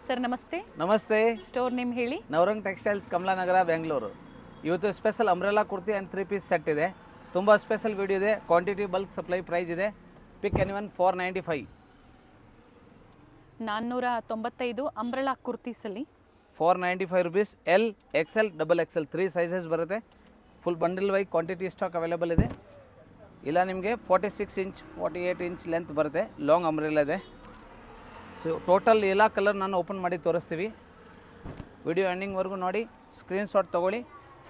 Sir ನಮಸ್ತೆ. ನಮಸ್ತೆ. Store name ಹೇಳಿ. ನವರಂಗ್ ಟೆಕ್ಸ್ಟೈಲ್ಸ್, ಕಮಲಾನಗರ, ಬೆಂಗಳೂರು. ಇವತ್ತು special umbrella kurti and 3 piece set ಇದೆ. ತುಂಬ ಸ್ಪೆಷಲ್ ವಿಡಿಯೋ ಇದೆ. ಕ್ವಾಂಟಿಟಿ ಬಲ್ಕ್ ಸಪ್ಲೈ ಪ್ರೈಸ್ ಇದೆ. Pick anyone 495. 495 ಅಂಬ್ರೆಲಾ ಕುರ್ತೀಸಲ್ಲಿ 495 rupees. L, XL, XXL 3 sizes ಬರುತ್ತೆ. ಫುಲ್ ಬಂಡಲ್ ವೈ ಕ್ವಾಂಟಿಟಿ ಸ್ಟಾಕ್ ಅವೈಲೇಬಲ್ ಇದೆ. ಇಲ್ಲ ನಿಮಗೆ 46 ಇಂಚ್ 48 ಇಂಚ್ ಲೆಂತ್ ಬರುತ್ತೆ. ಲಾಂಗ್ ಅಂಬ್ರೆಲಾ ಇದೆ. ಸೊ ಟೋಟಲ್ ಎಲ್ಲ ಕಲರ್ ನಾನು ಓಪನ್ ಮಾಡಿ ತೋರಿಸ್ತೀವಿ. ವಿಡಿಯೋ ಎಂಡಿಂಗ್ವರೆಗೂ ನೋಡಿ, ಸ್ಕ್ರೀನ್ಶಾಟ್ ತೊಗೊಳ್ಳಿ,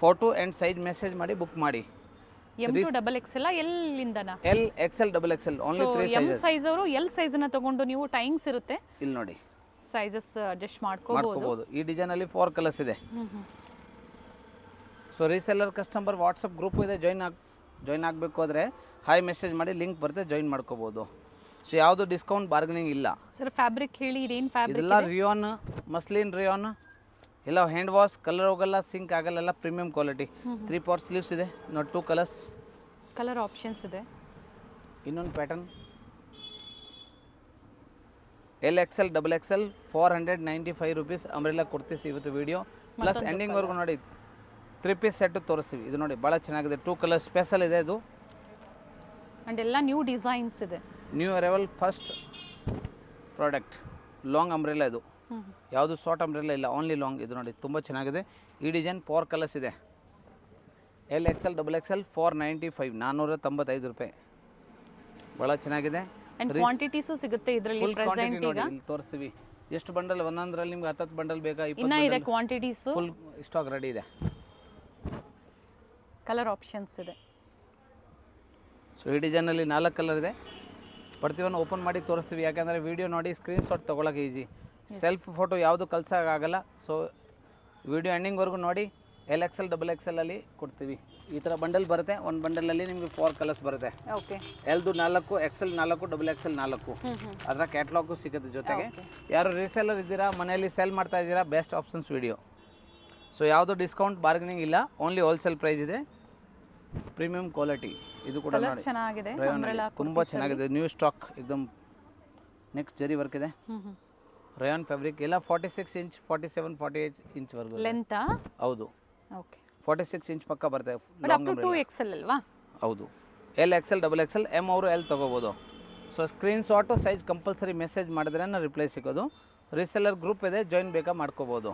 ಫೋಟೋ ಆ್ಯಂಡ್ ಸೈಜ್ ಮೆಸೇಜ್ ಮಾಡಿ ಬುಕ್ ಮಾಡಿ. ಎಮ್ ಟು ಡಬಲ್ ಎಕ್ಸೆಲ್ ಎಲ್ಲಿಂದನಾ? L, XL, XXL only 3 M sizes. Size ಅವರು ಎಲ್ ಸೈಜನ್ನು ತಗೊಂಡು ನೀವು ಟೈಮ್ಸ್ ಇರುತ್ತೆ, ಇಲ್ಲಿ ನೋಡಿ ಸೈಜಸ್ ಅಡ್ಜಸ್ಟ್ ಮಾಡ್ಕೋಬಹುದು. ಈ ಡಿಸೈನಲ್ಲಿ 4 ಕಲರ್ಸ್ ಇದೆ. So reseller customer WhatsApp group ಇದೆ, ಜಾಯ್ನ್ ಆಗಬೇಕು ಅಂದರೆ ಹಾಯ್ ಮೆಸೇಜ್ ಮಾಡಿ, ಲಿಂಕ್ ಬರುತ್ತೆ, ಜಾಯ್ನ್ ಮಾಡ್ಕೋಬೋದು. ಸೊ ಯಾವುದು ಡಿಸ್ಕೌಂಟ್ ಬಾರ್ಗನಿಂಗ್ ಇಲ್ಲ. ಸರ್ ಫ್ಯಾಬ್ರಿಕ್ ಹೇಳಿ, ಇದೇನು ಫ್ಯಾಬ್ರಿಕ್? ಇದೆಲ್ಲ ರಿಯಾನ್, ಮಸ್ಲಿನ್ ರಿಯಾನ್, ಎಲ್ಲ ಹ್ಯಾಂಡ್ ವಾಶ್, ಕಲರ್ ಹೋಗಲ್ಲ, ಸಿಂಕ್ ಆಗಲ್ಲ, ಎಲ್ಲ ಪ್ರೀಮಿಯಂ ಕ್ವಾಲಿಟಿ. 3/4 ಸ್ಲೀವ್ಸ್ ಇದೆ ನೋಡಿ, 2 ಕಲರ್ಸ್, ಕಲರ್ ಆಪ್ಷನ್ಸ್ ಇದೆ. ಇನ್ನೊಂದು pattern L, XL, XXL 495 rupees umbrella kurtis ಇವತ್ತು ವಿಡಿಯೋ. ಪ್ಲಸ್ ಎಂಡಿಂಗ್ವರೆಗೂ ನೋಡಿ 3 ಪೀಸ್ ಸೆಟ್ ತೋರಿಸ್ತೀವಿ. ಇದು ನೋಡಿ ಭಾಳ ಚೆನ್ನಾಗಿದೆ, 2 ಕಲರ್ ಸ್ಪೆಷಲ್ ಇದೆ ಇದು. ಅಂಡ್ ಎಲ್ಲ ನ್ಯೂ ಡಿಸೈನ್ಸ್ ಇದೆ, new arrival first product. Long umbrella ಇದು, ಯಾವುದು ಶಾರ್ಟ್ ಅಂಬ್ರೆಲಾ ಇಲ್ಲ, ಓನ್ಲಿ ಲಾಂಗ್. ಇದು ನೋಡಿ ತುಂಬ ಚೆನ್ನಾಗಿದೆ. ಈ ಡಿಸೈನ್ 4 ಕಲರ್ಸ್ ಇದೆ. ಎಲ್, XL, XXL 495, 495 ರೂಪಾಯಿ. ಭಾಳ ಚೆನ್ನಾಗಿದೆ. ಅಂಡ್ ಕ್ವಾಂಟಿಟೀಸು ಸಿಗುತ್ತೆ ಇದರಲ್ಲಿ. ಫುಲ್ ಕ್ವಾಂಟಿಟಿ ಪ್ರೆಸೆಂಟ್ ನೋಡಿ, ಈಗ ಇಲ್ಲಿ ತೋರಿಸ್ತೀವಿ. ಎಷ್ಟು ಬಂಡಲ್, ಒಂದೊಂದರಲ್ಲಿ ನಿಮ್ಗೆ 10 ಬಂಡಲ್ ಬೇಕಾ, ಇನ್ನ 20 ಇದೆ ಕ್ವಾಂಟಿಟೀಸು. ಫುಲ್ ಸ್ಟಾಕ್ ರೆಡಿ ಇದೆ. ಕಲರ್ ಆಪ್ಷನ್ಸ್ ಇದೆ. ಸೊ ಈ ಡಿಸೈನಲ್ಲಿ 4 ಕಲರ್ ಇದೆ. ಪ್ರತಿಯೊಂದು ಓಪನ್ ಮಾಡಿ ತೋರಿಸ್ತೀವಿ, ಯಾಕೆಂದರೆ ವಿಡಿಯೋ ನೋಡಿ ಸ್ಕ್ರೀನ್ಶಾಟ್ ತೊಗೊಳಕ್ಕೆ ಈಸಿ. ಸೆಲ್ಫ್ ಫೋಟೋ ಯಾವುದು ಕಳ್ಸೋಕ್ಕಾಗಲ್ಲ. ಸೊ ವಿಡಿಯೋ ಎಂಡಿಂಗ್ವರೆಗೂ ನೋಡಿ. ಎಲ್, XL, XXL ಅಲ್ಲಿ ಕೊಡ್ತೀವಿ. ಈ ಥರ ಬಂಡಲ್ ಬರುತ್ತೆ. ಒಂದು ಬಂಡಲಲ್ಲಿ ನಿಮಗೆ 4 ಕಲರ್ಸ್ ಬರುತ್ತೆ. ಓಕೆ, ಎಲ್ದು 4, XL 4, XXL 4. ಅದರ ಕ್ಯಾಟ್ಲಾಗು ಸಿಗುತ್ತೆ ಜೊತೆಗೆ. ಯಾರು ರೀಸೆಲ್ಲರ್ ಇದ್ದೀರಾ, ಮನೆಯಲ್ಲಿ ಸೆಲ್ ಮಾಡ್ತಾ ಇದ್ದೀರಾ, ಬೆಸ್ಟ್ ಆಪ್ಷನ್ಸ್ ವಿಡಿಯೋ. ಸೊ ಯಾವುದು ಡಿಸ್ಕೌಂಟ್ ಬಾರ್ಗನಿಂಗ್ ಇಲ್ಲ, ಓನ್ಲಿ ಹೋಲ್ಸೇಲ್ ಪ್ರೈಸ್ ಇದೆ, ಪ್ರೀಮಿಯಂ ಕ್ವಾಲಿಟಿ. ಇದು ಕೂಡ ನೋಡಿ ಚೆನ್ನಾಗಿದೆ, ತುಂಬ ಚೆನ್ನಾಗಿದೆ. ನ್ಯೂ ಸ್ಟಾಕ್, ಎಕ್ದಮ್ ನೆಕ್ಸ್ಟ್ ಜರಿ ವರ್ಕ್ ಇದೆ. ರಯಾನ್ ಫ್ಯಾಬ್ರಿಕ್. ಎಲ್ಲ 46 ಇಂಚ್ 47 48 ಇಂಚ್ವರೆಗೂ ಲೆಂತ್. ಹೌದು, ಓಕೆ, 46 ಇಂಚ್ ಪಕ್ಕ ಬರ್ತದೆ. ಅಪ್ ಟು 2XL ಅಲ್ವಾ? ಹೌದು, ಎಲ್, XL, XXL, ಎಮ್ ಅವರು ಎಲ್ ತೊಗೋಬೋದು. So screenshot size compulsory message ಮಾಡಿದ್ರೆ ರಿಪ್ಲೈ ಸಿಗೋದು. ರೀಸೆಲ್ಲರ್ ಗ್ರೂಪ್ ಇದೆ, ಜಾಯಿನ್ ಬೇಕಾ ಮಾಡ್ಕೋಬೋದು.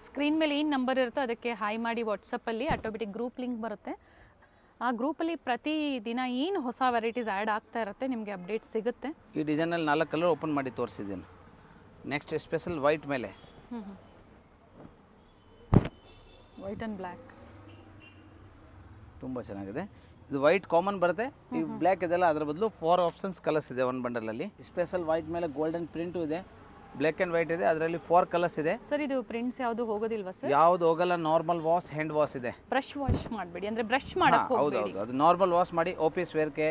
ಸ್ಕ್ರೀನ್ ಮೇಲೆ ಏನು ನಂಬರ್ ಇರುತ್ತೋ ಅದಕ್ಕೆ ಹಾಯ್ ಮಾಡಿ ವಾಟ್ಸಪ್ಪಲ್ಲಿ ಆಟೋಮೆಟಿಕ್ ಗ್ರೂಪ್ ಲಿಂಕ್ ಬರುತ್ತೆ. ಆ ಗ್ರೂಪಲ್ಲಿ ಪ್ರತಿ ದಿನ ಏನು ಹೊಸ ವೆರೈಟೀಸ್ ಆ್ಯಡ್ ಆಗ್ತಾ ಇರುತ್ತೆ, ನಿಮಗೆ ಅಪ್ಡೇಟ್ ಸಿಗುತ್ತೆ. ಈ ಡಿಸೈನಲ್ಲಿ 4 ಕಲರ್ ಓಪನ್ ಮಾಡಿ ತೋರಿಸಿದ್ದೀನಿ. ನೆಕ್ಸ್ಟ್ ಸ್ಪೆಷಲ್ ವೈಟ್ ಮೇಲೆ, ವೈಟ್ ಆ್ಯಂಡ್ ಬ್ಲ್ಯಾಕ್, ತುಂಬ ಚೆನ್ನಾಗಿದೆ. ಇದು ವೈಟ್ ಕಾಮನ್ ಬರುತ್ತೆ, ಈ ಬ್ಲ್ಯಾಕ್ ಇದೆಲ್ಲ ಅದರ ಬದಲು 4 ಆಪ್ಷನ್ಸ್ ಕಲರ್ಸ್ ಇದೆ ಒಂದು ಬಂಡಲಲ್ಲಿ. ಸ್ಪೆಷಲ್ ವೈಟ್ ಮೇಲೆ ಗೋಲ್ಡನ್ ಪ್ರಿಂಟು ಇದೆ, ಬ್ಲ್ಯಾಕ್ ಆ್ಯಂಡ್ ವೈಟ್ ಇದೆ, ಅದರಲ್ಲಿ 4 ಕಲರ್ಸ್ ಇದೆ. ಸರ್ ಇದು ಪ್ರಿಂಟ್ಸ್ ಯಾವುದು ಹೋಗೋದಿಲ್ವಾ ಸರ್? ಯಾವುದು ಹೋಗಲ್ಲ, ನಾರ್ಮಲ್ ವಾಶ್, ಹ್ಯಾಂಡ್ ವಾಶ್ ಇದೆ. ಬ್ರಷ್ ವಾಶ್ ಮಾಡಬೇಡಿ, ಅಂದರೆ ಬ್ರಷ್ ಮಾಡಕ್ಕೆ ಹೌದು ಹೌದು, ಅದು ನಾರ್ಮಲ್ ವಾಶ್ ಮಾಡಿ. ಆಫೀಸ್ ವೇರ್ಗೆ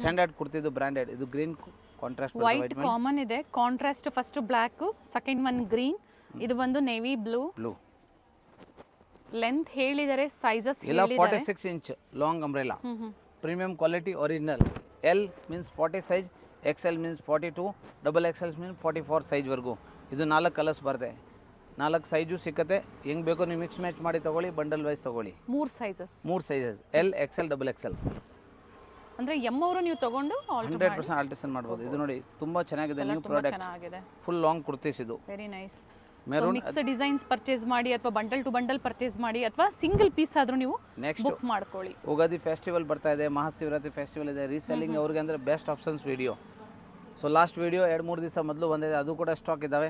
ಸ್ಟ್ಯಾಂಡರ್ಡ್ ಕುರ್ತಿದ್ದು ಬ್ರ್ಯಾಂಡೆಡ್. ಇದು ಗ್ರೀನ್ ಕಾಂಟ್ರಾಸ್ಟ್ ವೈಟ್ ಕಾಮನ್ ಇದೆ, contrast first black, second one green, ಇದು ಬಂದು ನೇವಿ ಬ್ಲೂ. ಲೆಂತ್ ಹೇಳಿದರೆ, ಸೈಜಸ್ ಇಲ್ಲ 46 inch long umbrella, premium quality, original. L means 40 size, XL means 42, XXL means 44 ಸೈಜ್ವರೆಗೂ. ಇದು 4 ಕಲರ್ಸ್ ಬರುತ್ತೆ, 4 ಸೈಜು ಸಿಕ್ಕತ್ತೆ. ಹೆಂಗೆ ಬೇಕೋ ನೀವು ಮಿಕ್ಸ್ ಮ್ಯಾಚ್ ಮಾಡಿ ತೊಗೊಳ್ಳಿ, ಬಂಡಲ್ ವೈಸ್ ತೊಗೊಳ್ಳಿ. 3 ಸೈಜಸ್, ಎಲ್, XL, XXL. ಅಂದರೆ ಎಮ್ ಅವರು ನೀವು ತೊಗೊಂಡು 100% ಆಲ್ಟೇಷನ್ ಮಾಡ್ಬೋದು. ಇದು ನೋಡಿ ತುಂಬ ಚೆನ್ನಾಗಿದೆ, new product, full long kurtis. ಇದು very nice. Mix designs purchase ಮಾಡಿ, ಅಥವಾ ಬಂಡಲ್ ಟು ಬಂಡಲ್ ಪರ್ಚೇಸ್ ಮಾಡಿ, ಅಥವಾ ಸಿಂಗಲ್ ಪೀಸ್ ಆದರೂ ನೀವು ಬುಕ್ ಮಾಡ್ಕೊಳ್ಳಿ. ಉಗಾದಿ ಫೆಸ್ಟಿವಲ್ ಬರ್ತಾ ಇದೆ, ಮಹಾಶಿವರಾತ್ರಿ ಫೆಸ್ಟಿವಲ್ ಇದೆ. ರೀಸೆಲ್ಲಿಂಗ್ ಅವ್ರಿಗೆ ಅಂದರೆ best options video. So last video 2-3 ದಿವಸ ಮೊದಲು ಬಂದಿದೆ, ಅದು ಕೂಡ ಸ್ಟಾಕ್ ಇದ್ದಾವೆ,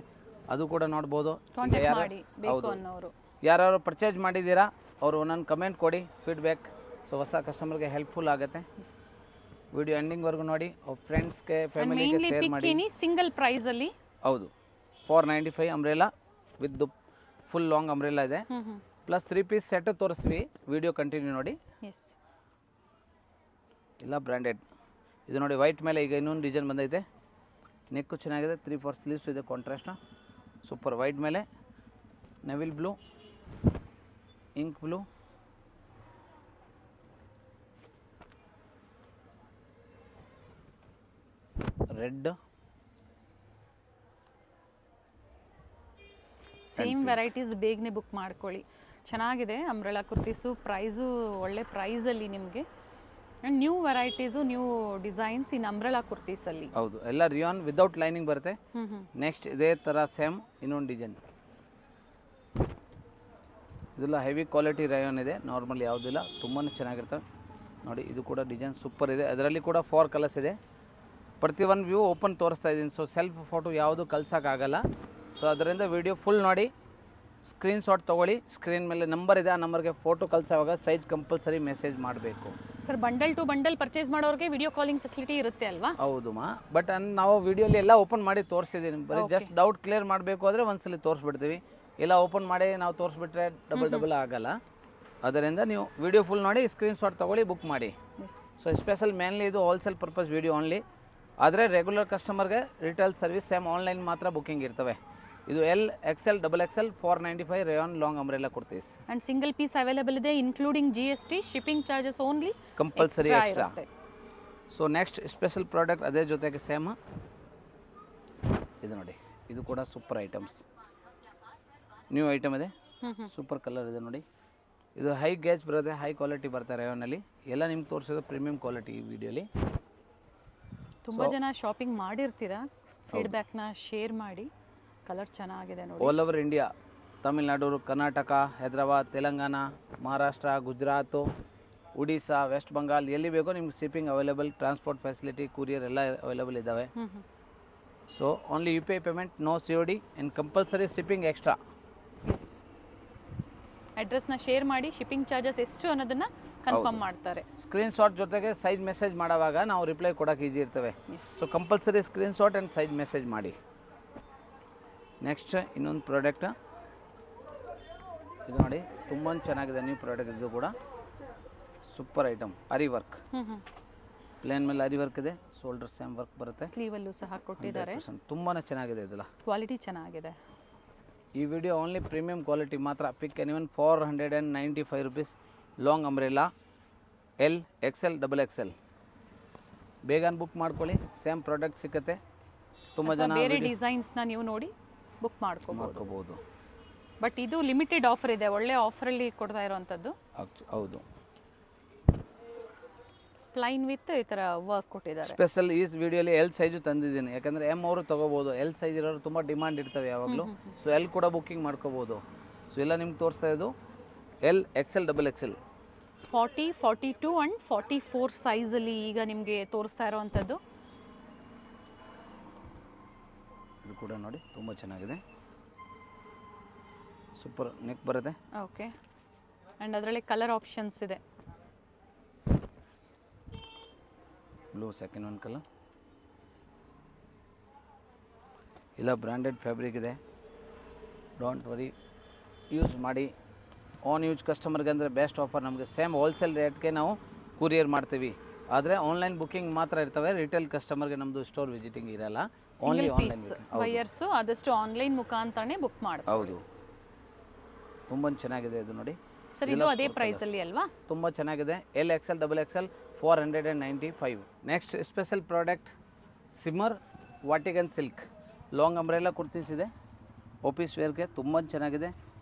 ಅದು ಕೂಡ ನೋಡ್ಬೋದು. ಹೌದು, ಯಾರು ಪರ್ಚೇಸ್ ಮಾಡಿದ್ದೀರಾ ಅವರು ಒಂದೊಂದು ಕಮೆಂಟ್ ಕೊಡಿ, ಫೀಡ್ಬ್ಯಾಕ್. ಸೊ ಹೊಸ ಕಸ್ಟಮರ್ಗೆ ಹೆಲ್ಪ್ಫುಲ್ ಆಗುತ್ತೆ. ವಿಡಿಯೋ ಎಂಡಿಂಗ್ವರೆಗೂ ನೋಡಿ, ಫ್ರೆಂಡ್ಸ್ಗೆ, ಫ್ಯಾಮಿಲಿಗೆ ಶೇರ್ ಮಾಡಿ. ಸಿಂಗಲ್ ಪ್ರೈಸಲ್ಲಿ ಹೌದು, 495 umbrella with full long umbrella ಇದೆ. ಪ್ಲಸ್ 3 ಪೀಸ್ ಸೆಟ್ ತೋರಿಸ್ತೀವಿ, ವಿಡಿಯೋ ಕಂಟಿನ್ಯೂ ನೋಡಿ. ಇಲ್ಲ ಬ್ರ್ಯಾಂಡೆಡ್. ಇದು ನೋಡಿ ವೈಟ್ ಮೇಲೆ ಈಗ ಇನ್ನೊಂದು ಡಿಸೈನ್ ಬಂದೈತೆ, ನೆಕ್ಕು ಚೆನ್ನಾಗಿದೆ, 3/4 ಸ್ಲೀವ್ಸ್ ಇದೆ, ಕಾಂಟ್ರಾಸ್ಟ್ ಸೂಪರ್. ವೈಟ್ ಮೇಲೆ navy blue, ink blue, red, same varieties ಬೇಗನೆ ಬುಕ್ ಮಾಡ್ಕೊಳ್ಳಿ. ಚೆನ್ನಾಗಿದೆ ಅಂಬ್ರೆಲಾ ಕುರ್ತೀಸು, ಪ್ರೈಸು ಒಳ್ಳೆ ಪ್ರೈಸಲ್ಲಿ ನಿಮಗೆ. And new varieties, new designs in umbrella ಕುರ್ತೀಸಲ್ಲಿ. ಹೌದು, ಎಲ್ಲ ರಿಯಾನ್ ವಿದೌಟ್ ಲೈನಿಂಗ್ ಬರುತ್ತೆ. ನೆಕ್ಸ್ಟ್ ಇದೇ ಥರ ಸೇಮ್ ಇನ್ನೊಂದು ಡಿಸೈನ್, ಇದೆಲ್ಲ ಹೆವಿ ಕ್ವಾಲಿಟಿ ರಯಾನ್ ಇದೆ, ನಾರ್ಮಲ್ ಯಾವುದಿಲ್ಲ, ತುಂಬಾ ಚೆನ್ನಾಗಿರ್ತವೆ ನೋಡಿ. ಇದು ಕೂಡ ಡಿಸೈನ್ ಸೂಪರ್ ಇದೆ, ಅದರಲ್ಲಿ ಕೂಡ 4 ಕಲರ್ಸ್ ಇದೆ. ಪ್ರತಿ ಒಂದು ವ್ಯೂ ಓಪನ್ ತೋರಿಸ್ತಾ ಇದ್ದೀನಿ. ಸೊ ಸೆಲ್ಫ್ ಫೋಟೋ ಯಾವುದು ಕಳ್ಸೋಕ್ಕಾಗಲ್ಲ. ಸೊ ಅದರಿಂದ ವಿಡಿಯೋ ಫುಲ್ ನೋಡಿ, ಸ್ಕ್ರೀನ್ಶಾಟ್ ತೊಗೊಳ್ಳಿ. ಸ್ಕ್ರೀನ್ ಮೇಲೆ ನಂಬರ್ ಇದೆ, ಆ ನಂಬರ್ಗೆ ಫೋಟೋ ಕಳ್ಸೋವಾಗ ಸೈಜ್ ಕಂಪಲ್ಸರಿ ಮೆಸೇಜ್ ಮಾಡಬೇಕು. Sir bundle to bundle purchase ಮಾಡೋರಿಗೆ ವಿಡಿಯೋ ಕಾಲಿಂಗ್ ಫೆಸಿಲಿಟಿ ಇರುತ್ತೆ ಅಲ್ವಾ? ಹೌದು ಮಾ, ಬಟ್ ನಾವು ವಿಡಿಯೋಲಿ ಎಲ್ಲ ಓಪನ್ ಮಾಡಿ ತೋರಿಸಿದ್ದೀನಿ. ಬರೀ ಜಸ್ಟ್ ಡೌಟ್ ಕ್ಲಿಯರ್ ಮಾಡಬೇಕು ಅಂದರೆ ಒಂದ್ಸಲಿ ತೋರಿಸ್ಬಿಡ್ತೀವಿ. ಎಲ್ಲ ಓಪನ್ ಮಾಡಿ ನಾವು ತೋರಿಸ್ಬಿಟ್ರೆ ಡಬಲ್ ಆಗಲ್ಲ. ಅದರಿಂದ ನೀವು ವಿಡಿಯೋ ಫುಲ್ ನೋಡಿ, ಸ್ಕ್ರೀನ್ಶಾಟ್ ತೊಗೊಳ್ಳಿ, ಬುಕ್ ಮಾಡಿ. ಸೊ ಸ್ಪೆಷಲ್ ಮೇನ್ಲಿ ಇದು ಹೋಲ್ಸೇಲ್ ಪರ್ಪಸ್ ವಿಡಿಯೋ ಓನ್ಲಿ. ಆದರೆ ರೆಗ್ಯುಲರ್ ಕಸ್ಟಮರ್ಗೆ ರಿಟೇಲ್ ಸರ್ವಿಸ್ ಸೇಮ್ ಆನ್ಲೈನ್ ಮಾತ್ರ ಬುಕ್ಕಿಂಗ್ ಇರ್ತವೆ. ಇದು L, XL, XXL 495 rayon long umbrella kurtis. And single piece available ಇದೆ, including GST, shipping charges only compulsory extra. So next special product ಅದೇ ಜೊತೆಗೆ same ಇದು ನೋಡಿ, ಇದು ಕೂಡ ಸೂಪರ್ ಐಟಮ್ಸ್, ನ್ಯೂ ಐಟಮ್ ಇದೆ, ಸೂಪರ್ ಕಲರ್ ಇದೆ ನೋಡಿ. ಇದು ಹೈ ಗೇಜ್ ಬರುತ್ತೆ, ಹೈ ಕ್ವಾಲಿಟಿ ಬರ್ತಾರೆ ರೇಯಾನಲ್ಲಿ. ಎಲ್ಲ ನಿಮ್ಗೆ ತೋರಿಸೋದು ಪ್ರೀಮಿಯಂ ಕ್ವಾಲಿಟಿ ಈ ವಿಡಿಯೋಲಿ. ತುಂಬ ಜನ ಶಾಪಿಂಗ್ ಮಾಡಿರ್ತೀರಾ, ಫೀಡ್ಬ್ಯಾಕ್ನ ಶೇರ್ ಮಾಡಿ. ಕಲರ್ ಚೆನ್ನಾಗಿದೆ ನೋಡಿ. All over India, Tamil Nadu, Karnataka, Hyderabad, Telangana, Maharashtra, Gujarat, Odisha, west Bengal, ಎಲ್ಲಿ ಬೇಕೋ ನಿಮ್ಗೆ shipping available, transport facility, courier ಎಲ್ಲ ಅವೈಲೇಬಲ್ ಇದ್ದಾವೆ. So only UPI payment, no COD and compulsory shipping extra. ಅಡ್ರೆಸ್ನ ಶೇರ್ ಮಾಡಿ, ಶಿಪ್ಪಿಂಗ್ ಚಾರ್ಜಸ್ ಎಷ್ಟು ಅನ್ನೋದನ್ನ ಕನ್ಫರ್ಮ್ ಮಾಡ್ತಾರೆ. ಸ್ಕ್ರೀನ್ಶಾಟ್ ಜೊತೆಗೆ ಸೈಜ್ ಮೆಸೇಜ್ ಮಾಡೋವಾಗ ನಾವು ರಿಪ್ಲೈ ಕೊಡೋಕೆ ಈಜಿ ಇರ್ತವೆ. So compulsory screenshot and size message ಮಾಡಿ. ನೆಕ್ಸ್ಟ್ ಇನ್ನೊಂದು ಪ್ರಾಡಕ್ಟ್ ಇದು ನೋಡಿ, ತುಂಬ ಚೆನ್ನಾಗಿದೆ ನ್ಯೂ ಪ್ರಾಡಕ್ಟ್. ಇದು ಕೂಡ ಸೂಪರ್ ಐಟಮ್, ಅರಿ ವರ್ಕ್, ಪ್ಲೇನ್ ಮೇಲೆ ಅರಿ ವರ್ಕ್ ಇದೆ, ಶೋಲ್ಡರ್ ಸೇಮ್ ವರ್ಕ್ ಬರುತ್ತೆ, ಸ್ಲೀವಲ್ಲೂ ಸಹ ಕೊಟ್ಟಿದ್ದಾರೆ. ತುಂಬಾ ಚೆನ್ನಾಗಿದೆ, ಇದೆಲ್ಲ ಕ್ವಾಲಿಟಿ ಚೆನ್ನಾಗಿದೆ. ಈ ವಿಡಿಯೋ ಓನ್ಲಿ ಪ್ರೀಮಿಯಂ ಕ್ವಾಲಿಟಿ ಮಾತ್ರ. Pick anyone 495 rupees long umbrella L, XL, XXL. ಬೇಗನೆ ಬುಕ್ ಮಾಡ್ಕೊಳ್ಳಿ, ಸೇಮ್ ಪ್ರಾಡಕ್ಟ್ ಸಿಕ್ಕತ್ತೆ. ತುಂಬ ಜನ ಬೇರೆ ಡಿಸೈನ್ಸ್ನ ನೀವು ನೋಡಿ ಬುಕ್ ಮಾಡ್ಕೋಬಹುದು. ಬಟ್ ಇದು ಲಿಮಿಟೆಡ್ ಆಫರ್ ಇದೆ, ಒಳ್ಳೆ ಆಫರಲ್ಲಿ ಕೊಡ್ತಾ ಇರೋವಂಥದ್ದು. ಹೌದು, ಪ್ಲೈನ್ ವಿತ್ ಈ ಥರ ವರ್ಕ್ ಕೊಟ್ಟಿದ್ದಾರೆ. ಸ್ಪೆಷಲ್ ಈ ವಿಡಿಯೋಲಿ L ಸೈಜು ತಂದಿದ್ದೀನಿ, ಯಾಕಂದರೆ M ಅವರು ತೊಗೋಬೋದು. L ಸೈಜ್ ಇರೋರು ತುಂಬ ಡಿಮಾಂಡ್ ಇರ್ತವೆ ಯಾವಾಗಲೂ. ಸೊ L ಕೂಡ ಬುಕ್ಕಿಂಗ್ ಮಾಡ್ಕೋಬೋದು. ಸೊ ಎಲ್ಲ ನಿಮ್ಗೆ ತೋರಿಸ್ತಾ ಇದ್ದು L, XL, XXL 40, 42 ಆ್ಯಂಡ್ 44 ಸೈಜಲ್ಲಿ ಈಗ ನಿಮಗೆ ತೋರಿಸ್ತಾ ಇರೋವಂಥದ್ದು. ಇದು ಕೂಡ ನೋಡಿ, ತುಂಬ ಚೆನ್ನಾಗಿದೆ, ಸೂಪರ್ ನೆಕ್ ಬರುತ್ತೆ. ಓಕೆ, ಆ್ಯಂಡ್ ಅದರಲ್ಲಿ ಕಲರ್ ಆಪ್ಷನ್ಸ್ ಇದೆ. ಬ್ಲೂ ಸೆಕೆಂಡ್ ಒನ್ ಕಲರ್, ಇಲ್ಲ ಬ್ರ್ಯಾಂಡೆಡ್ ಫ್ಯಾಬ್ರಿಕ್ ಇದೆ, ಡೋಂಟ್ ವರಿ, ಯೂಸ್ ಮಾಡಿ. ಆನ್ ಯೂಸ್ ಕಸ್ಟಮರ್ಗೆ ಅಂದರೆ ಬೆಸ್ಟ್ ಆಫರ್. ನಮಗೆ ಸೇಮ್ ಹೋಲ್ಸೇಲ್ ರೇಟ್ಗೆ ನಾವು ಕೂರಿಯರ್ ಮಾಡ್ತೀವಿ. ಆದರೆ ಆನ್ಲೈನ್ ಬುಕ್ಕಿಂಗ್ ಮಾತ್ರ ಇರ್ತವೆ, ರಿಟೇಲ್ ಕಸ್ಟಮರ್ಗೆ ನಮ್ಮದು ಸ್ಟೋರ್ ವಿಸಿಟಿಂಗ್ ಇರಲ್ಲ. ಓನ್ಲಿ ಆನ್ಲೈನ್ ಬೈಯರ್ಸು ಆದಷ್ಟು ಆನ್ಲೈನ್ ಮುಖಾಂತರನೇ ಬುಕ್ ಮಾಡ್ತಾರೆ. ಹೌದು, ತುಂಬ ಚೆನ್ನಾಗಿದೆ ಇದು ನೋಡಿ. ಸರ್ ಇದು ಅದೇ ಪ್ರೈಸಲ್ಲಿ ಅಲ್ವಾ? ತುಂಬ ಚೆನ್ನಾಗಿದೆ. L, XL, XXL 495. Next special product shimmer Vatican silk long umbrella kurtis ಇದೆ, ಆಫೀಸ್ ವೇರ್ಗೆ ತುಂಬ ಚೆನ್ನಾಗಿದೆ.